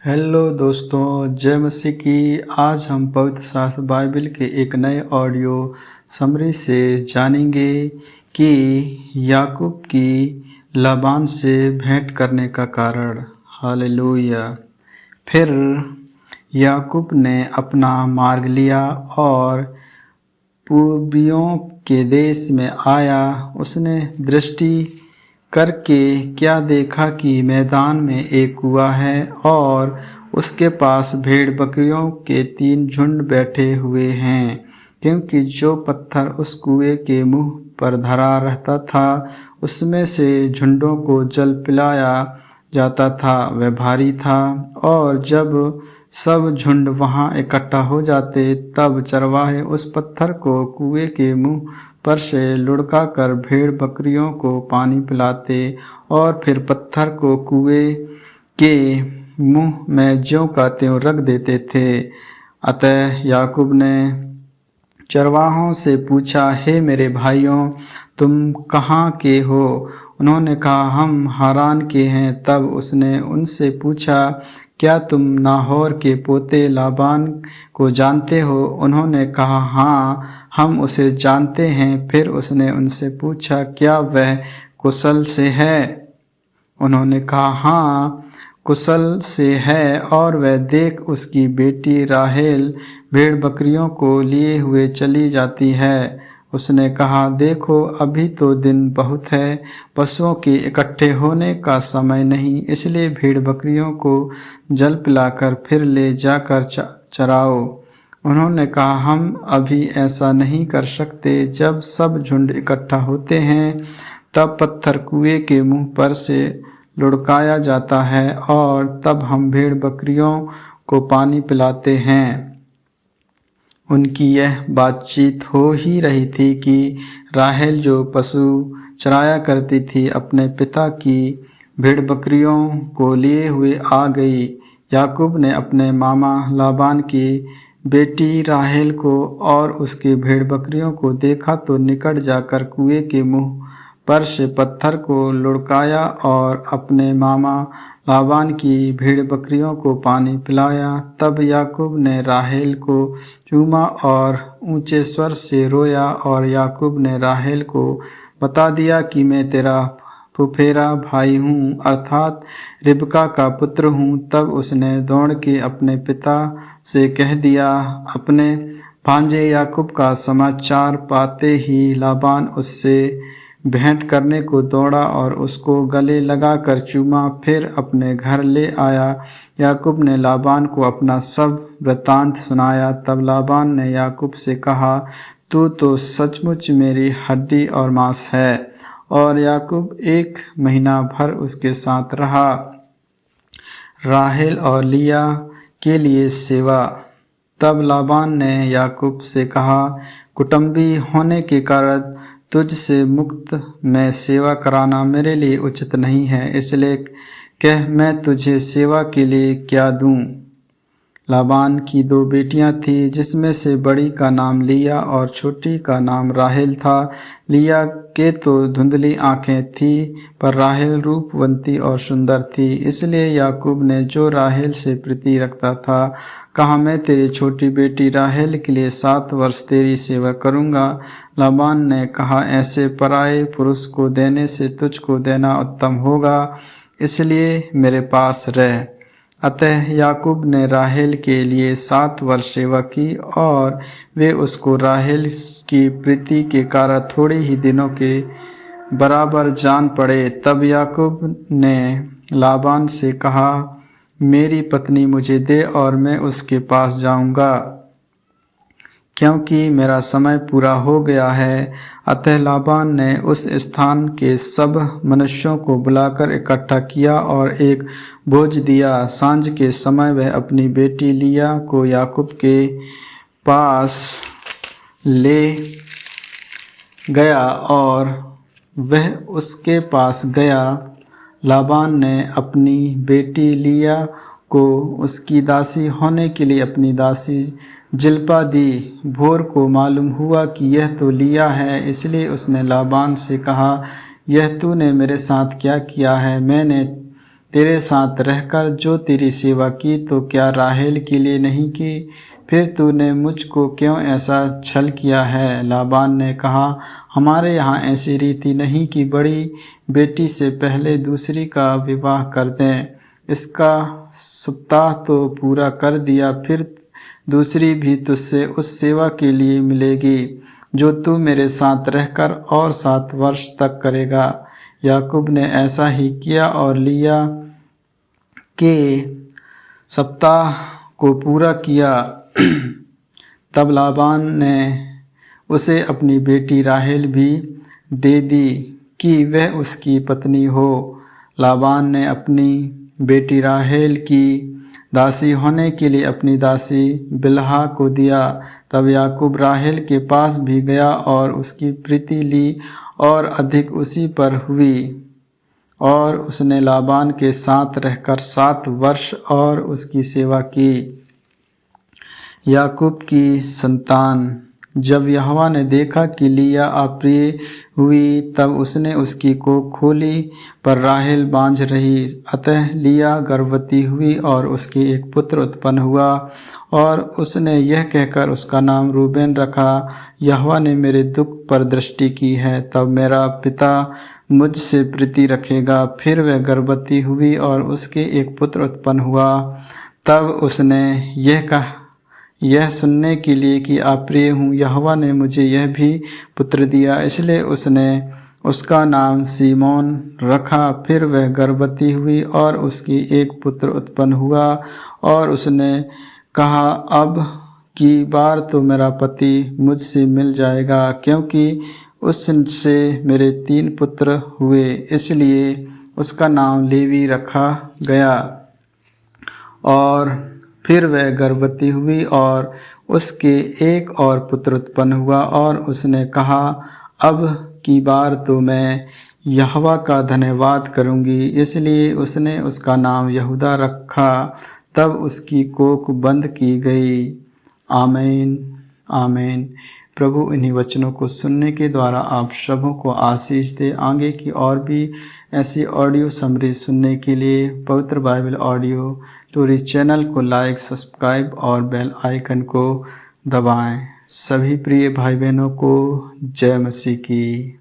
Hello दोस्तों, जय मसीह की। आज हम पवित्र शास्त्र बाइबल के एक नए ऑडियो समरी से जानेंगे कि याकूब की लाबान से भेंट करने का कारण। हालेलुया। फिर याकूब ने अपना मार्ग लिया और पूर्वियों के देश में आया। उसने दृष्टि करके क्या देखा कि मैदान में एक कुआं है और उसके पास भेड़ बकरियों के 3 झुंड बैठे हुए हैं, क्योंकि जो पत्थर उस कुएं के मुंह पर धरा रहता था उसमें से झुंडों को जल पिलाया जाता था। वह भारी था और जब सब झुंड वहां इकट्ठा हो जाते तब चरवाहे उस पत्थर को कुएं के मुंह पर से लुढ़का कर भेड़ बकरियों को पानी पिलाते और फिर पत्थर को कुएं के मुंह में ज्यों का त्यों रख देते थे। अतः याकूब ने चरवाहों से पूछा, हे मेरे भाइयों, तुम कहाँ के हो? उन्होंने कहा, हम हारान के हैं। तब उसने उनसे पूछा, क्या तुम नाहोर के पोते लाबान को जानते हो? उन्होंने कहा, हाँ, हम उसे जानते हैं। फिर उसने उनसे पूछा, क्या वह कुशल से है? उन्होंने कहा, हाँ, कुशल से है। और वह देख, उसकी बेटी राहेल भेड़ बकरियों को लिए हुए चली जाती है। उसने कहा, देखो, अभी तो दिन बहुत है, पशुओं के इकट्ठे होने का समय नहीं, इसलिए भेड़ बकरियों को जल पिलाकर फिर ले जाकर चराओ। उन्होंने कहा, हम अभी ऐसा नहीं कर सकते। जब सब झुंड इकट्ठा होते हैं तब पत्थर कुएं के मुंह पर से लुढ़काया जाता है और तब हम भेड़ बकरियों को पानी पिलाते हैं। उनकी यह बातचीत हो ही रही थी कि राहेल, जो पशु चराया करती थी, अपने पिता की भेड़ बकरियों को लिए हुए आ गई। याकूब ने अपने मामा लाबान की बेटी राहेल को और उसकी भेड़ बकरियों को देखा तो निकट जाकर कुएं के मुंह पर से पत्थर को लुढ़काया और अपने मामा लाबान की भेड़ बकरियों को पानी पिलाया। तब याकूब ने राहेल को चूमा और ऊंचे स्वर से रोया, और याकूब ने राहेल को बता दिया कि मैं तेरा फुफेरा भाई हूँ, अर्थात रिबका का पुत्र हूँ। तब उसने दौड़ के अपने पिता से कह दिया। अपने भांजे याकूब का समाचार पाते ही लाबान उससे भेंट करने को दौड़ा और उसको गले लगाकर चूमा, फिर अपने घर ले आया। याकूब ने लाबान को अपना सब वृत्तांत सुनाया। तब लाबान ने याकूब से कहा, तू तो सचमुच मेरी हड्डी और मांस है। और याकूब 1 महीना भर उसके साथ रहा। राहेल और लिया के लिए सेवा। तब लाबान ने याकूब से कहा, कुटुंबी होने के कारण तुझ से मुक्त में सेवा कराना मेरे लिए उचित नहीं है, इसलिए कह, मैं तुझे सेवा के लिए क्या दूं? लाबान की 2 बेटियां थीं, जिसमें से बड़ी का नाम लिया और छोटी का नाम राहेल था। लिया के तो धुंधली आंखें थीं, पर राहेल रूपवंती और सुंदर थी। इसलिए याकूब ने, जो राहेल से प्रीति रखता था, कहा, मैं तेरी छोटी बेटी राहेल के लिए 7 वर्ष तेरी सेवा करूंगा। लाबान ने कहा, ऐसे पराये पुरुष को देने से तुझको देना उत्तम होगा, इसलिए मेरे पास रह। अतः याकूब ने राहेल के लिए 7 वर्ष सेवा की, और वे उसको राहेल की प्रीति के कारण थोड़े ही दिनों के बराबर जान पड़े। तब याकूब ने लाबान से कहा, मेरी पत्नी मुझे दे और मैं उसके पास जाऊंगा, क्योंकि मेरा समय पूरा हो गया है। अतः लाबान ने उस स्थान के सब मनुष्यों को बुलाकर इकट्ठा किया और एक भोज दिया। सांझ के समय वह अपनी बेटी लिया को याकूब के पास ले गया और वह उसके पास गया। लाबान ने अपनी बेटी लिया को उसकी दासी होने के लिए अपनी दासी जिल्पा दी। भोर को मालूम हुआ कि यह तो लिया है, इसलिए उसने लाबान से कहा, यह तूने मेरे साथ क्या किया है? मैंने तेरे साथ रहकर जो तेरी सेवा की तो क्या राहेल के लिए नहीं की? फिर तूने मुझको क्यों ऐसा छल किया है? लाबान ने कहा, हमारे यहाँ ऐसी रीति नहीं कि बड़ी बेटी से पहले दूसरी का विवाह कर दें। इसका सप्ताह तो पूरा कर दिया, फिर दूसरी भी तुझसे उस सेवा के लिए मिलेगी जो तू मेरे साथ रहकर और 7 वर्ष तक करेगा। याकूब ने ऐसा ही किया और लिया के सप्ताह को पूरा किया। तब लाबान ने उसे अपनी बेटी राहेल भी दे दी कि वह उसकी पत्नी हो। लाबान ने अपनी बेटी राहेल की दासी होने के लिए अपनी दासी बिल्हा को दिया। तब याकूब राहेल के पास भी गया और उसकी प्रीति ली और अधिक उसी पर हुई। और उसने लाबान के साथ रहकर 7 वर्ष और उसकी सेवा की। याकूब की संतान। जब यहोवा ने देखा कि लिया अप्रिय हुई, तब उसने उसकी कोख खोली, पर राहेल बांझ रही। अतः लिया गर्भवती हुई और उसके एक पुत्र उत्पन्न हुआ, और उसने यह कहकर उसका नाम रूबेन रखा, यहोवा ने मेरे दुख पर दृष्टि की है, तब मेरा पिता मुझसे प्रीति रखेगा। फिर वह गर्भवती हुई और उसके एक पुत्र उत्पन्न हुआ। तब उसने यह सुनने के लिए कि अप्रिय हूँ, यहोवा ने मुझे यह भी पुत्र दिया, इसलिए उसने उसका नाम सीमोन रखा। फिर वह गर्भवती हुई और उसकी एक पुत्र उत्पन्न हुआ, और उसने कहा, अब की बार तो मेरा पति मुझसे मिल जाएगा, क्योंकि उससे मेरे 3 पुत्र हुए। इसलिए उसका नाम लेवी रखा गया। और फिर वह गर्भवती हुई और उसके एक और पुत्र उत्पन्न हुआ, और उसने कहा, अब की बार तो मैं यहोवा का धन्यवाद करूँगी। इसलिए उसने उसका नाम यहूदा रखा। तब उसकी कोख बंद की गई। आमीन, आमीन। प्रभु इन्हीं वचनों को सुनने के द्वारा आप सबों को आशीष दे। आगे की और भी ऐसी ऑडियो समरी सुनने के लिए पवित्र बाइबल ऑडियो स्टोरी चैनल को लाइक, सब्सक्राइब और बेल आइकन को दबाएं। सभी प्रिय भाई बहनों को जय मसीह की।